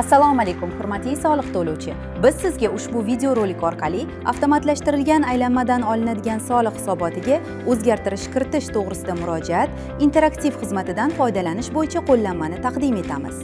Assalomu alaykum, hurmatli soliq to'lovchi. Biz sizga ushbu videorolik orqali avtomatlashtirilgan aylanmadan olinadigan soliq hisobotiga o'zgartirish kiritish to'g'risida murojaat interaktiv xizmatidan foydalanish bo'yicha qo'llanmani taqdim etamiz.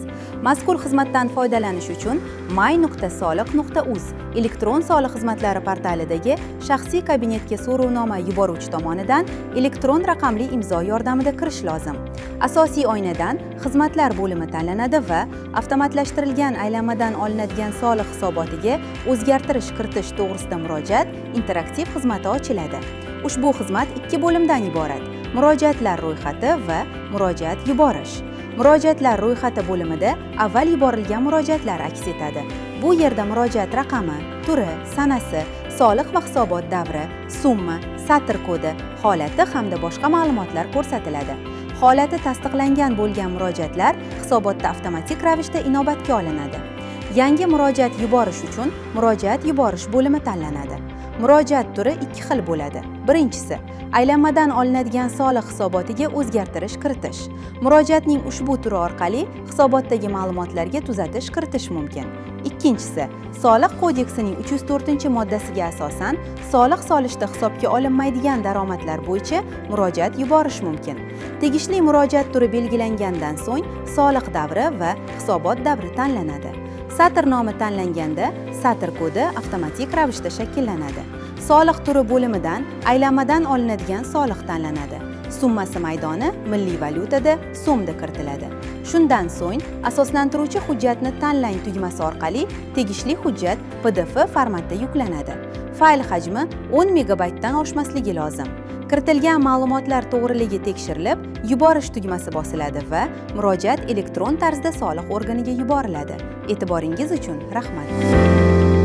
Mazkur xizmatdan foydalanish uchun my.soliq.uz elektron soliq xizmatlari portalidagi shaxsiy kabinetga so'rovnoma yuboruvchi tomonidan elektron raqamli imzo yordamida kirish lozim. Asosiy oynadan xizmatlar bo'limi tanlanadi va avtomatlashtirilgan aylanmadan olinadigan soliq hisobotiga o'zgartirish kiritish to'g'risida murojaat interaktiv xizmati ochiladi. Ushbu xizmat ikki bo'limdan iborat: murojaatlar ro'yxati va murojaat yuborish. Murojaatlar ro'yxati bo'limida avval yuborilgan murojaatlar aks etadi. Bu yerda murojaat raqami, turi, sanasi, soliq va hisobot davri, summa, satr kodi, holati hamda boshqa ma'lumotlar ko'rsatiladi. Holati tasdiqlangan bo'lgan murojaatlar hisobotda avtomatik ravishda inobatga olinadi. Yangi murojaat yuborish uchun murojaat yuborish bo'limi tanlanadi. Murojaat turi ikki xil bo'ladi. Birinchisi, aylanmadan olinadigan soliq hisobotiga o'zgartirish kiritish. Murojaatning ushbu turi orqali hisobotdagi ma'lumotlarga tuzatish kiritish mumkin. Ikkinchisi, Soliq kodeksining 304-moddasiga asosan soliq solishda hisobga olinmaydigan daromadlar bo'yicha murojaat yuborish mumkin. Tegishli murojaat turi belgilangandan so'ng soliq davri va hisobot davri tanlanadi. Satr nomi tanlanganda satr kodi avtomatik ravishda shakllanadi. Soliq turi bo'limidan aylanmadan olinadigan soliq tanlanadi. Summasi maydoni milliy valyutada so'mda kiritiladi. Shundan so'ng asoslantiruvchi hujjatni tanlang tugmasi orqali tegishli hujjat PDF formatda yuklanadi. Fayl hajmi 10 megabaytdan oshmasligi lozim. Kiritilgan ma'lumotlar to'g'riligi tekshirilib, yuborish tugmasi bosiladi va murojaat elektron tarzda soliq organiga yuboriladi. E'tiboringiz uchun rahmat.